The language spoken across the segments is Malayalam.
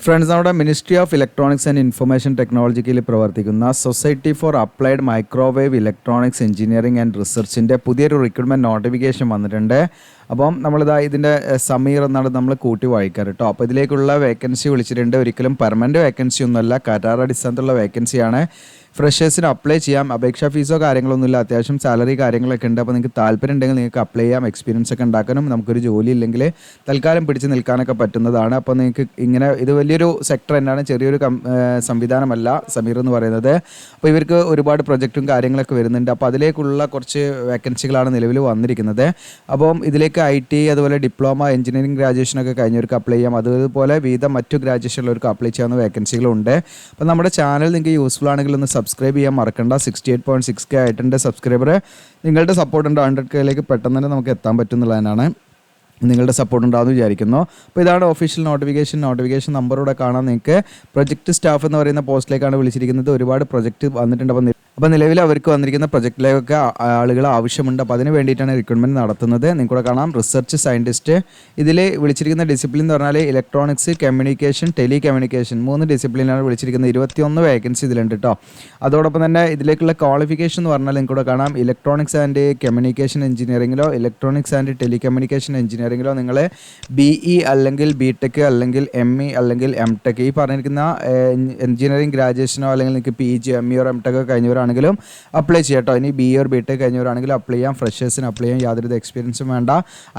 ഫ്രണ്ട്സ്, നമ്മുടെ ministry of electronics and information ടെക്നോളജിയിൽ പ്രവർത്തിക്കുന്ന society for applied microwave electronics engineering and റിസർച്ചിൻ്റെ പുതിയൊരു റിക്രൂട്ട്മെൻറ്റ് നോട്ടിഫിക്കേഷൻ വന്നിട്ടുണ്ട്. അപ്പം നമ്മളിതാ ഇതിൻ്റെ സമീർ എന്നാണ് നമ്മൾ കൂട്ടി വായിക്കാറ് കേട്ടോ. അപ്പോൾ ഇതിലേക്കുള്ള വേക്കൻസി വിളിച്ചിട്ടുണ്ട്. ഒരിക്കലും പെർമനൻറ്റ് വേക്കൻസി ഒന്നുമല്ല, കരാർ അടിസ്ഥാനത്തിലുള്ള വേക്കൻസിയാണ്. ഫ്രഷേഴ്സിന് അപ്ലൈ ചെയ്യാം. അപേക്ഷാ ഫീസോ കാര്യങ്ങളൊന്നുമില്ല. അത്യാവശ്യം സാലറി കാര്യങ്ങളൊക്കെ ഉണ്ട്. അപ്പോൾ നിങ്ങൾക്ക് താല്പര്യം ഉണ്ടെങ്കിൽ നിങ്ങൾക്ക് അപ്ലൈ ചെയ്യാം. എക്സ്പീരിയൻസ് ഒക്കെ ഉണ്ടാക്കാനും നമുക്കൊരു ജോലി ഇല്ലെങ്കിൽ തൽക്കാലം പിടിച്ച് നിൽക്കാനൊക്കെ പറ്റുന്നതാണ്. അപ്പോൾ നിങ്ങൾക്ക് ഇങ്ങനെ ഇത് വലിയൊരു സെക്ടർ തന്നെയാണ്, ചെറിയൊരു സംവിധാനമല്ല സമീർ എന്ന് പറയുന്നത്. അപ്പോൾ ഇവർക്ക് ഒരുപാട് പ്രൊജക്റ്റും കാര്യങ്ങളൊക്കെ വരുന്നുണ്ട്. അപ്പോൾ അതിലേക്കുള്ള കുറച്ച് വേക്കൻസികളാണ് നിലവിൽ വന്നിരിക്കുന്നത്. അപ്പം ഇതിലേക്ക് IT, അതുപോലെ ഡിപ്ലോമ, എഞ്ചിനീയറിംഗ് ഗ്രാജുവേഷനൊക്കെ കഴിഞ്ഞവർക്ക് അപ്ലൈ ചെയ്യാം. അതുപോലെ വിവിധ മറ്റു ഗ്രാജുവേഷനുള്ളവർക്ക് അപ്ലൈ ചെയ്യാവുന്ന വേക്കൻസികളുണ്ട്. അപ്പോൾ നമ്മുടെ ചാനൽ നിങ്ങൾക്ക് യൂസ്ഫുൾ ആണെങ്കിൽ ഒന്ന് സബ്സ്ക്രൈബ് ചെയ്യാൻ മറക്കണ്ട. 68.6K ആയിട്ടുണ്ട് സബ്സ്ക്രൈബർ. നിങ്ങളുടെ സപ്പോർട്ട് ഉണ്ട്. 100Kയിലേക്ക് പെട്ടെന്ന് തന്നെ നമുക്ക് എത്താൻ പറ്റുന്നതാണ്. നിങ്ങളുടെ സപ്പോർട്ട് ഉണ്ടാകുമെന്ന് വിചാരിക്കുന്നു. അപ്പോൾ ഇതാണ് ഒഫീഷ്യൽ നോട്ടിഫിക്കേഷൻ നമ്പറൂടെ കാണാൻ നിങ്ങൾക്ക്. പ്രൊജക്ട് സ്റ്റാഫ് എന്ന് പറയുന്ന പോസ്റ്റിലേക്കാണ് വിളിച്ചിരിക്കുന്നത്. ഒരുപാട് പ്രൊജക്റ്റ് വന്നിട്ടുണ്ട്. അപ്പോൾ നിലവിൽ അവർക്ക് വന്നിരിക്കുന്ന പ്രൊജക്റ്റിലേക്കൊക്കെ ആളുകൾ ആവശ്യമുണ്ട്. അപ്പോൾ അതിന് വേണ്ടിയിട്ടാണ് റിക്രൂട്ട്മെൻറ്റ് നടത്തുന്നത്. നിങ്ങൾക്കൂടെ കാണാം റിസർച്ച് സയൻറ്റിസ്റ്റ്. ഇതിൽ വിളിച്ചിരിക്കുന്ന ഡിസിപ്ലിൻ എന്ന് പറഞ്ഞാൽ ഇലക്ട്രോണിക്സ്, കമ്മ്യൂണിക്കേഷൻ, ടെലി കമ്മ്യൂണിക്കേഷൻ 3 ഡിസിപ്ലിനാണ് വിളിച്ചിരിക്കുന്നത്. 21 വേക്കൻസി ഇതിലുണ്ട് കേട്ടോ. അതോടൊപ്പം തന്നെ ഇതിലേക്കുള്ള ക്വാളിഫിക്കേഷൻ എന്ന് പറഞ്ഞാൽ നിങ്ങൾക്കൂടെ കാണാം ഇലക്ട്രോണിക്സ് ആൻഡ് കമ്മ്യൂണിക്കേഷൻ എഞ്ചിനീയറിംഗിലോ ഇലക്ട്രോണിക്സ് ആൻഡ് ടെലി കമ്മ്യൂണിക്കേഷൻ എഞ്ചിനീയറിംഗിലോ നിങ്ങൾ BE അല്ലെങ്കിൽ BTech അല്ലെങ്കിൽ ME അല്ലെങ്കിൽ MTech ഈ പറഞ്ഞിരിക്കുന്ന എഞ്ചിനീയറിംഗ് ഗ്രാജുവേഷനോ അല്ലെങ്കിൽ നിങ്ങൾക്ക് PG, ME or MTech കഴിഞ്ഞവരാണെങ്കിലും അപ്ലൈ ചെയ്യാം കേട്ടോ. ഇനി BE or BTech കഴിഞ്ഞവരാണെങ്കിലും അപ്ലൈ ചെയ്യാം. ഫ്രഷേഴ്സിന് അപ്ലൈ ചെയ്യാം. യാതൊരു എക്സ്പീരിയൻസും വേണ്ട.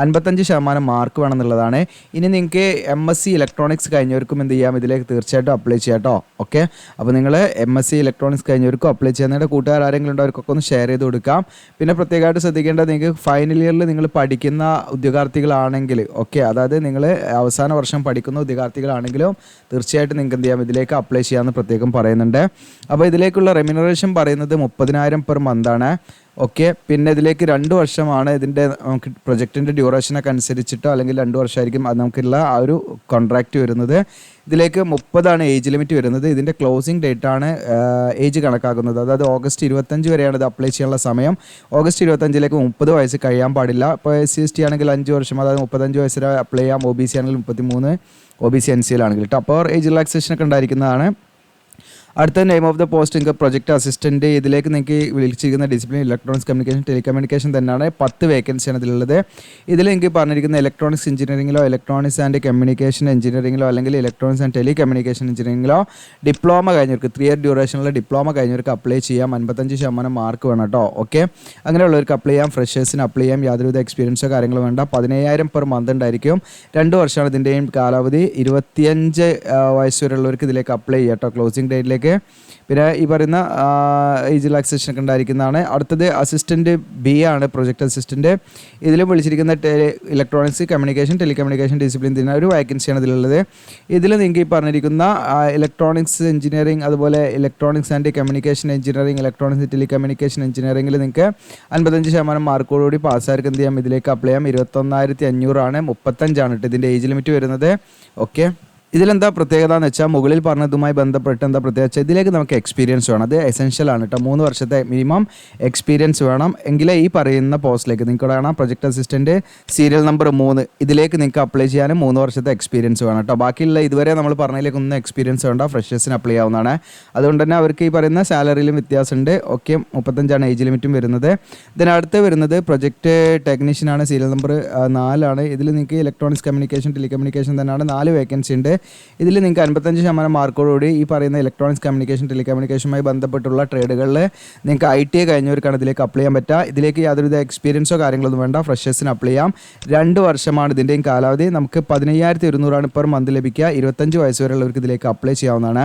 55% മാർക്ക് വേണമെന്നുള്ളതാണ്. ഇനി നിങ്ങൾക്ക് MSc ഇലക്ട്രോണിക്സ് കഴിഞ്ഞവർക്കും എന്ത് ചെയ്യാം, ഇതിലേക്ക് തീർച്ചയായിട്ടും അപ്ലൈ ചെയ്യാം കേട്ടോ. ഓക്കെ, അപ്പോൾ നിങ്ങൾ MSc ഇലക്ട്രോണിക്സ് കഴിഞ്ഞവർക്കും അപ്ലൈ ചെയ്യാൻ നിങ്ങളുടെ കൂട്ടുകാർ ആരെങ്കിലും ഉണ്ടോ അവർക്കൊക്കെ ഒന്ന് ഷെയർ ചെയ്ത് കൊടുക്കാം. പിന്നെ പ്രത്യേകമായിട്ട് ശ്രദ്ധിക്കേണ്ടത്, നിങ്ങൾക്ക് ഫൈനൽ ഇയറിൽ നിങ്ങൾ പഠിക്കുന്ന ഉദ്യോഗാർത്ഥികളാണെങ്കിൽ ഓക്കെ, അതായത് നിങ്ങൾ അവസാന വർഷം പഠിക്കുന്ന ഉദ്യോഗാർത്ഥികളാണെങ്കിലും തീർച്ചയായിട്ടും നിങ്ങൾക്ക് എന്ത് ചെയ്യാം, ഇതിലേക്ക് അപ്ലൈ ചെയ്യാമെന്ന് പ്രത്യേകം പറയുന്നുണ്ട്. അപ്പോൾ ഇതിലേക്കുള്ള റെമ്യൂണറേഷൻ പറയുന്നത് 30,000 പെർ മന്താണ്. ഓക്കെ, പിന്നെ ഇതിലേക്ക് 2 വർഷമാണ് ഇതിൻ്റെ നമുക്ക് പ്രൊജക്റ്റിൻ്റെ ഡ്യൂറേഷനൊക്കെ അനുസരിച്ചിട്ടോ അല്ലെങ്കിൽ 2 വർഷമായിരിക്കും അത് നമുക്കുള്ള ആ ഒരു കോൺട്രാക്റ്റ് വരുന്നത്. ഇതിലേക്ക് 30 ഏജ് ലിമിറ്റ് വരുന്നത്. ഇതിൻ്റെ ക്ലോസിംഗ് ഡേറ്റാണ് ഏജ് കണക്കാക്കുന്നത്. അതായത് ഓഗസ്റ്റ് 25 വരെയാണ് ഇത് അപ്ലൈ ചെയ്യാനുള്ള സമയം. ഓഗസ്റ്റ് 25ലേക്ക് 30 വയസ്സ് കഴിയാൻ പാടില്ല. ഇപ്പോൾ SC/ST ആണെങ്കിൽ 5 വർഷം, അതായത് 35 വയസ്സ് വരെ അപ്ലൈ ചെയ്യാം. OBC ആണെങ്കിൽ 33, OBC NCL കേട്ടോ. അപ്പോൾ ഏജ് റിലാക്സേഷനൊക്കെ ഉണ്ടായിരിക്കുന്നതാണ്. അടുത്ത നെയിം ഓഫ് ദ പോസ്റ്റ് നിങ്ങൾക്ക് പ്രൊജക്ട് അസിസ്റ്റൻറ്റ്. ഇതിലേക്ക് നിങ്ങൾക്ക് വിളിച്ചിരിക്കുന്ന ഡിസിപ്ലിൻ ഇലക്ട്രോണിക്സ് കമ്മ്യൂണിക്കേഷൻ, ടെലികമ്മ്യൂണിക്കേഷൻ തന്നെയാണ്. 10 വേക്കൻസിയാണ് ഇതിലുള്ളത്. ഇതിൽ നിങ്ങൾക്ക് പറഞ്ഞിരിക്കുന്ന ഇലക്ട്രോണിക്സ് എഞ്ചിനീയറിംഗിലോ ഇലക്ട്രോണിക്സ് ആൻഡ് കമ്മ്യൂണിക്കേഷൻ എഞ്ചിനീയറിംഗിലോ അല്ലെങ്കിൽ ഇലക്ട്രോണിക്സ് ആൻഡ് ടെലികമ്മ്യൂണിക്കേഷൻ എഞ്ചിനീയറിംഗിലോ ഡിപ്ലോമ കഴിഞ്ഞവർക്ക് 3 ഇയർ ഡ്യൂറേഷനുള്ള ഡിപ്ലോമ കഴിഞ്ഞവർക്ക് അപ്ലൈ ചെയ്യാം. 55% മാർക്ക് വേണം കേട്ടോ. ഓക്കെ, അങ്ങനെയുള്ളവർക്ക് അപ്ലൈ ചെയ്യാം. ഫ്രഷേഴ്സിന് അപ്ലൈ ചെയ്യാം. യാതൊരുവിധ എക്സ്പീരിയൻസോ കാര്യങ്ങളോ വേണ്ട. 15,000 പെർ മന്ത് ഉണ്ടായിരിക്കും. 2 വർഷമാണ് ഇതിൻ്റെയും കാലാവധി. 25 വയസ്സ് വരെയുള്ളവർക്ക് ഇതിലേക്ക് അപ്ലൈ ചെയ്യാം കേട്ടോ, ക്ലോസിംഗ് ഡേറ്റിലേക്ക്. പിന്നെ ഈ പറയുന്ന ഏജ് റിലാക്സേഷൻ ഒക്കെ ഉണ്ടായിരിക്കുന്നതാണ്. അടുത്തത് അസിസ്റ്റൻറ്റ് B ആണ്, പ്രൊജക്ട് അസിസ്റ്റൻറ്റ്. ഇതിലും വിളിച്ചിരിക്കുന്ന ഇലക്ട്രോണിക്സ് കമ്മ്യൂണിക്കേഷൻ, ടെലികമ്മ്യൂണിക്കേഷൻ ഡിസിപ്ലിൻ തന്നെ ഒരു വേക്കൻസിയാണ് ഇതിലുള്ളത്. ഇതിൽ നിങ്ങൾക്ക് ഈ പറഞ്ഞിരിക്കുന്ന ഇലക്ട്രോണിക്സ് എഞ്ചിനീയറിംഗ്, അതുപോലെ electronics and communication engineering, electronics telecommunication എഞ്ചിനീയറിംഗിൽ നിങ്ങൾക്ക് 55% മാർക്കോടുകൂടി പാസ്സായിരിക്കും എന്ത് ചെയ്യാം, ഇതിലേക്ക് അപ്ലൈ ചെയ്യാം. 21,500 ആണ്. 35 കേട്ടോ ഇതിൻ്റെ ഏജ് ലിമിറ്റ് വരുന്നത്. ഓക്കെ, ഇതിലെന്താ പ്രത്യേകത എന്ന് വെച്ചാൽ മുകളിൽ പറഞ്ഞതുമായി ബന്ധപ്പെട്ട് എന്താ പ്രത്യേകത വെച്ചാൽ ഇതിലേക്ക് നമുക്ക് എക്സ്പീരിയൻസ് വേണം. അത് എസെൻഷ്യൽ ആണ് കേട്ടോ. 3 വർഷത്തെ മിനിമം എക്സ്പീരിയൻസ് വേണം. എങ്കിലേ ഈ പറയുന്ന പോസ്റ്റിലേക്ക് നിങ്ങൾക്ക് കാണാം പ്രൊജക്ട് അസിസ്റ്റൻറ്റ് സീരിയൽ നമ്പർ 3 ഇതിലേക്ക് നിങ്ങൾക്ക് അപ്ലൈ ചെയ്യാനും 3 വർഷത്തെ എക്സ്പീരിയൻസ് വേണം കേട്ടോ. ബാക്കിയുള്ള ഇതുവരെ നമ്മൾ പറഞ്ഞതിലേക്കൊന്നും എക്സ്പീരിയൻസ് വേണ്ട, ഫ്രഷേഴ്സിന് അപ്ലൈ ആവുന്നതാണ്. അതുകൊണ്ട് തന്നെ അവർക്ക് ഈ പറയുന്ന സാലറിയിലും വ്യത്യാസമുണ്ട്. ഓക്കെ, 35 ഏജ് ലിമിറ്റും വരുന്നത്. ഇതിനടുത്ത് വരുന്നത് പ്രൊജക്ട് ടെക്നീഷ്യനാണ്, സീരിയൽ നമ്പർ 4 ഇതിൽ നിങ്ങൾക്ക് ഇലക്ട്രോണിക്സ് കമ്മ്യൂണിക്കേഷൻ, ടെലികമ്മ്യൂണിക്കേഷൻ തന്നെയാണ്. 4 വേക്കൻസി ഉണ്ട്. ഇതിൽ നിങ്ങൾക്ക് 55% മാർക്കോടുകൂടി ഈ പറയുന്ന ഇലക്ട്രോണിക്സ് കമ്മ്യൂണിക്കേഷൻ, ടെലികമ്മ്യൂണിക്കേഷനുമായി ബന്ധപ്പെട്ടുള്ള ട്രേഡുകളിൽ നിങ്ങൾക്ക് ITA കഴിഞ്ഞവർക്കാണ് ഇതിലേക്ക് അപ്ലൈ ചെയ്യാൻ പറ്റുക. ഇതിലേക്ക് യാതൊരുവിധ എക്സ്പീരിയൻസോ കാര്യങ്ങളൊന്നും വേണ്ട, ഫ്രഷേഴ്സിന് അപ്ലൈ ചെയ്യാം. 2 വർഷമാണ് ഇതിൻ്റെയും കാലാവധി. നമുക്ക് 15,200 പെർ മന്ത് ലഭിക്കുക. 25 വയസ്സ് വരെയുള്ളവർക്ക് ഇതിലേക്ക് അപ്ലൈ ചെയ്യാവുന്നതാണ്.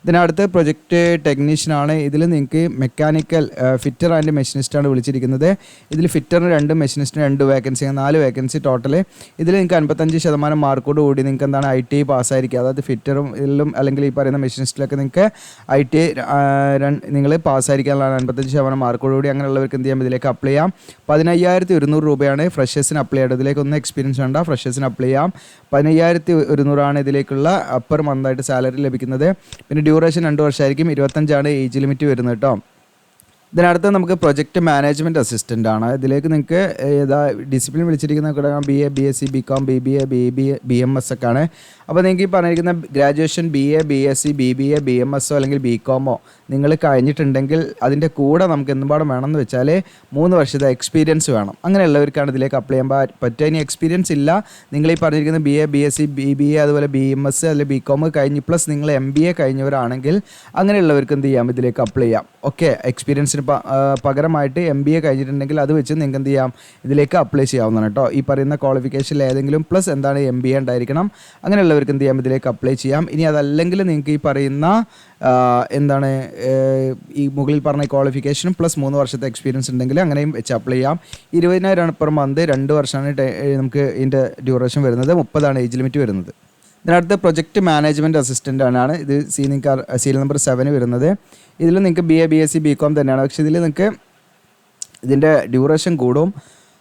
ഇതിനടുത്ത് പ്രൊജക്ട് ടെക്നീഷ്യനാണ്. ഇതിൽ നിങ്ങൾക്ക് മെക്കാനിക്കൽ ഫിറ്റർ ആൻഡ് മെഷീനിസ്റ്റാണ് വിളിച്ചിരിക്കുന്നത്. ഇതിൽ ഫിറ്ററിന് 2, മെഷീനിസ്റ്റിന് 2 വേക്കൻസി, 4 വേക്കൻസി ടോട്ടൽ. ഇതിൽ നിങ്ങൾക്ക് 55% മാർക്കോട് കൂടി നിങ്ങൾക്ക് എന്താണ് ITA പാസ്സായിരിക്കുക. അതായത് ഫിറ്ററും ഇതിലും അല്ലെങ്കിൽ ഈ പറയുന്ന മെഷീനിസ്റ്റിലൊക്കെ നിങ്ങൾക്ക് ITA നിങ്ങൾ പാസ്സായിരിക്കാനുള്ളതാണ്. 55% മാർക്കോട് കൂടി അങ്ങനെയുള്ളവർക്ക് എന്ത് ചെയ്യാം, ഇതിലേക്ക് അപ്ലൈ ചെയ്യാം. 15,200 രൂപയാണ് ഫ്രഷേഴ്സിന് അപ്ലൈ ചെയ്യേണ്ടത്. ഇതിലേക്ക് ഒന്നും എക്സ്പീരിയൻസ് വേണ്ട, ഫ്രഷേഴ്സിന് അപ്ലൈ ചെയ്യാം. 15,200 ഇതിലേക്കുള്ള പെർ മന്തായിട്ട് സാലറി ലഭിക്കുന്നത്. പിന്നെ ഡ്യൂറേഷൻ 2 വർഷമായിരിക്കും. 25 ഏജ് ലിമിറ്റ് വരുന്നത് കേട്ടോ. ഇതിനടുത്ത് നമുക്ക് പ്രൊജക്റ്റ് മാനേജ്മെൻറ്റ് അസിസ്റ്റൻ്റ് ആണ്. ഇതിലേക്ക് നിങ്ങൾക്ക് ഏതാ discipline വിളിച്ചിരിക്കുന്ന BA BSc BCom BBA BMS ഒക്കെ ആണ്. അപ്പോൾ നിങ്ങൾക്ക് ഈ പറഞ്ഞിരിക്കുന്ന graduation BA BSc BBA BMS അല്ലെങ്കിൽ BCom നിങ്ങൾ കഴിഞ്ഞിട്ടുണ്ടെങ്കിൽ അതിൻ്റെ കൂടെ നമുക്ക് എന്തുപാടും വേണമെന്ന് വെച്ചാൽ 3 വർഷത്തെ എക്സ്പീരിയൻസ് വേണം. അങ്ങനെയുള്ളവർക്കാണ് ഇതിലേക്ക് അപ്ലൈ ചെയ്യാൻ പറ്റുക. ഇനി എക്സ്പീരിയൻസ് ഇല്ല, നിങ്ങൾ ഈ പറഞ്ഞിരിക്കുന്ന BA BSc BBA അതുപോലെ BMS അല്ലെങ്കിൽ BCom കഴിഞ്ഞ് പ്ലസ് നിങ്ങൾ MBA കഴിഞ്ഞവരാണെങ്കിൽ അങ്ങനെയുള്ളവർക്ക് എന്ത് ചെയ്യാം, ഇതിലേക്ക് അപ്ലൈ ചെയ്യാം. ഓക്കെ, എക്സ്പീരിയൻസിന് പകരമായിട്ട് MBA കഴിഞ്ഞിട്ടുണ്ടെങ്കിൽ അത് വെച്ച് നിങ്ങൾക്ക് എന്ത് ചെയ്യാം, ഇതിലേക്ക് അപ്ലൈ ചെയ്യാവുന്നതാണ് കേട്ടോ. ഈ പറയുന്ന ക്വാളിഫിക്കേഷനിൽ ഏതെങ്കിലും പ്ലസ് എന്താണ് MBA ഉണ്ടായിരിക്കണം. അങ്ങനെയുള്ളവർക്ക് എന്ത് ചെയ്യാം, ഇതിലേക്ക് അപ്ലൈ ചെയ്യാം. ഇനി അതല്ലെങ്കിൽ നിങ്ങൾക്ക് ഈ പറയുന്ന എന്താണ് ഈ മുകളിൽ പറഞ്ഞ ക്വാളിഫിക്കേഷനും പ്ലസ് 3 വർഷത്തെ എക്സ്പീരിയൻസ് ഉണ്ടെങ്കിൽ അങ്ങനെയും വെച്ച് അപ്ലൈ ചെയ്യാം. 20,000 പെർ മന്ത്, 2 വർഷമാണ് നമുക്ക് ഇതിൻ്റെ ഡ്യൂറേഷൻ വരുന്നത്. 30 ഏജ് ലിമിറ്റ് വരുന്നത്. ഇതിനടുത്ത് പ്രൊജക്റ്റ് മാനേജ്മെൻറ്റ് അസിസ്റ്റൻ്റ് ആണ്. ഇത് സീരിയൽ നമ്പർ 7 വരുന്നത്. ഇതിൽ നിങ്ങൾക്ക് BA BSc BCom തന്നെയാണ്. പക്ഷേ ഇതിൽ നിങ്ങൾക്ക് ഇതിൻ്റെ ഡ്യൂറേഷൻ കൂടും.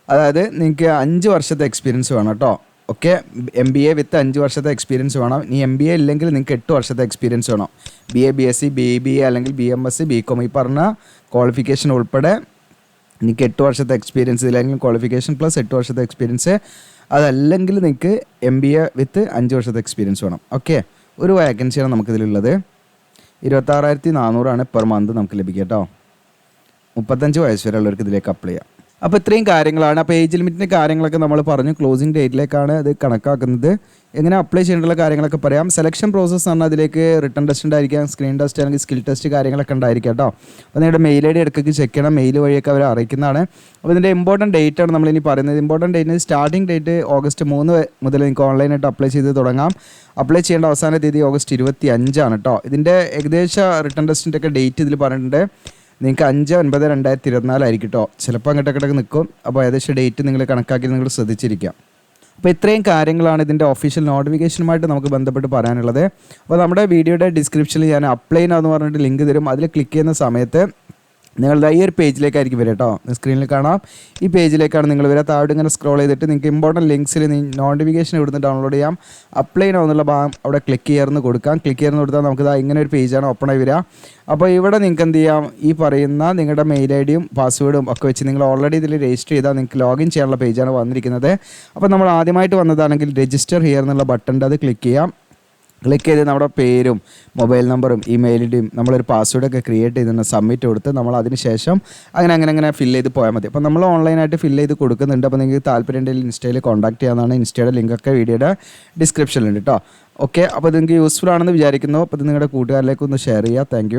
അതായത് നിങ്ങൾക്ക് 5 വർഷത്തെ എക്സ്പീരിയൻസ് വേണം കേട്ടോ. ഓക്കെ, MBA വിത്ത് 5 വർഷത്തെ എക്സ്പീരിയൻസ് വേണം. ഇനി MBA ഇല്ലെങ്കിൽ നിങ്ങൾക്ക് 8 വർഷത്തെ എക്സ്പീരിയൻസ് വേണം. BA BSc BBA അല്ലെങ്കിൽ BMS BCom ഈ പറഞ്ഞ ക്വാളിഫിക്കേഷൻ ഉൾപ്പെടെ നിങ്ങൾക്ക് 8 വർഷത്തെ എക്സ്പീരിയൻസ്, ഇതിലെങ്കിലും ക്വാളിഫിക്കേഷൻ പ്ലസ് 8 വർഷത്തെ എക്സ്പീരിയൻസ്. അതല്ലെങ്കിൽ നിങ്ങൾക്ക് MBA വിത്ത് 5 വർഷത്തെ എക്സ്പീരിയൻസ് വേണം. ഓക്കെ, ഒരു വേക്കൻസിയാണ് നമുക്കിതിലുള്ളത്. 26,400 പെർ മന്ത് നമുക്ക് ലഭിക്കുക കേട്ടോ. 35 വയസ്സ് വരെ ഉള്ളവർക്ക് ഇതിലേക്ക് അപ്ലൈ ചെയ്യാം. അപ്പോൾ ഇത്രയും കാര്യങ്ങളാണ്. അപ്പോൾ ഏജ് ലിമിറ്റിൻ്റെ കാര്യങ്ങളൊക്കെ നമ്മൾ പറഞ്ഞു. ക്ലോസിംഗ് ഡേറ്റിലേക്കാണ് അത് കണക്കാക്കുന്നത്. എങ്ങനെ അപ്ലൈ ചെയ്യേണ്ടുള്ള കാര്യങ്ങളൊക്കെ പറയാം. സെലക്ഷൻ പ്രോസസ്സ് പറഞ്ഞാൽ അതിലേക്ക് റിട്ടൺ ടെസ്റ്റ് ഉണ്ടായിരിക്കാം, സ്ക്രീൻ ടെസ്റ്റ് അല്ലെങ്കിൽ സ്കിൽ ടെസ്റ്റ് കാര്യങ്ങളൊക്കെ ഉണ്ടായിരിക്കാം കേട്ടോ. അപ്പോൾ നിങ്ങളുടെ മെയിൽ ID ഇടയ്ക്ക് ചെക്ക് ചെയ്യണം. മെയിൽ വഴിയൊക്കെ അവർ അറിയിക്കുന്നതാണ്. അപ്പോൾ ഇതിൻ്റെ ഇമ്പോർട്ടൻറ്റ് ഡേറ്റ് ആണ് നമ്മളിനി പറയുന്നത്. ഇമ്പോർട്ടൻറ്റ് ഡേറ്റിന് സ്റ്റാർട്ടിംഗ് ഡേറ്റ് August 3 മുതൽ നിങ്ങൾക്ക് ഓൺലൈനായിട്ട് അപ്ലൈ ചെയ്ത് തുടങ്ങാം. അപ്ലൈ ചെയ്യേണ്ട അവസാന തീയതി August 25 കേട്ടോ. ഇതിൻ്റെ ഏകദേശ റിട്ടൺ ടെസ്റ്റിൻ്റെ ഒക്കെ ഡേറ്റ് ഇതിൽ പറഞ്ഞിട്ടുണ്ട്. നിങ്ങൾക്ക് 5/9/2024 ആയിരിക്കും കേട്ടോ. ചിലപ്പോൾ അങ്ങോട്ടൊക്കെ നിൽക്കും. അപ്പോൾ ഏകദേശം ഡേറ്റ് നിങ്ങൾ കണക്കാക്കി നിങ്ങൾ ശ്രദ്ധിച്ചിരിക്കാം. അപ്പോൾ ഇത്രയും കാര്യങ്ങളാണ് ഇതിൻ്റെ ഒഫീഷ്യൽ നോട്ടിഫിക്കേഷനുമായിട്ട് നമുക്ക് ബന്ധപ്പെട്ട് പറയാനുള്ളത്. അപ്പോൾ നമ്മുടെ വീഡിയോയുടെ ഡിസ്ക്രിപ്ഷനിൽ ഞാൻ അപ്ലൈ എന്ന് പറഞ്ഞിട്ട് ലിങ്ക് തരും. അതിൽ ക്ലിക്ക് ചെയ്യുന്ന സമയത്ത് നിങ്ങളുടെ ഈ ഒരു പേജിലേക്കായിരിക്കും വരിക കേട്ടോ. സ്ക്രീനിൽ കാണാം, ഈ പേജിലേക്കാണ് നിങ്ങൾ വരിക. താഴോട്ട് ഇങ്ങനെ സ്ക്രോൾ ചെയ്തിട്ട് നിങ്ങൾക്ക് ഇമ്പോർട്ടൻറ്റ് ലിങ്ക്സിൽ നോട്ടിഫിക്കേഷൻ ഇവിടുന്ന് ഡൗൺലോഡ് ചെയ്യാം. അപ്ലൈ നോ എന്നുള്ള ഭാഗം അവിടെ ക്ലിക്ക് ചെയ്യാമെന്ന് കൊടുക്കാം. ക്ലിക്ക് ചെയ്യാമെന്ന് കൊടുത്താൽ നമുക്ക് ഇങ്ങനെ ഒരു പേജാണ് ഓപ്പൺ ആയി വരിക. അപ്പോൾ ഇവിടെ നിങ്ങൾക്ക് എന്ത് ചെയ്യാം, ഈ പറയുന്ന നിങ്ങളുടെ മെയിൽ ID പാസ്വേഡും ഒക്കെ വെച്ച് നിങ്ങൾ ഓൾറെഡി ഇതിൽ രജിസ്റ്റർ ചെയ്താൽ നിങ്ങൾക്ക് ലോഗിൻ ചെയ്യാനുള്ള പേജാണ് വന്നിരിക്കുന്നത്. അപ്പോൾ നമ്മൾ ആദ്യമായിട്ട് വന്നതാണെങ്കിൽ രജിസ്റ്റർ ഹിയർ എന്നുള്ള ബട്ടൺ അത് ക്ലിക്ക് ചെയ്യാം. ക്ലിക്ക് ചെയ്ത് നമ്മുടെ പേരും മൊബൈൽ നമ്പറും ഇമെയിൽ IDയും നമ്മളൊരു പാസ്വേഡൊക്കെ ക്രിയേറ്റ് ചെയ്ത് സബ്മിറ്റ് കൊടുത്ത് നമ്മൾ അതിന് ശേഷം അങ്ങനെ ഫില്ല് ചെയ്ത് പോയാൽ മതി. അപ്പോൾ നമ്മൾ ഓൺലൈനായിട്ട് ഫില്ല് ചെയ്ത് കൊടുക്കുന്നുണ്ട്. അപ്പോൾ നിങ്ങൾക്ക് താല്പര്യം ഉണ്ടെങ്കിൽ ഇൻസ്റ്റയിൽ കോൺടാക്ട് ചെയ്യാവുന്നതാണ്. ഇൻസ്റ്റയുടെ ലിങ്കൊക്കെ വീഡിയോയുടെ ഡിസ്ക്രിപ്ഷനിലുണ്ട് കേട്ടോ. ഓക്കെ, അപ്പോൾ ഇത് നിങ്ങൾക്ക് യൂസ്ഫുൾ ആണെന്ന് വിചാരിക്കുന്നു. അപ്പോൾ ഇത് നിങ്ങളുടെ കൂട്ടുകാരിലേക്ക് ഒന്ന് ഷെയർ ചെയ്യുക. താങ്ക്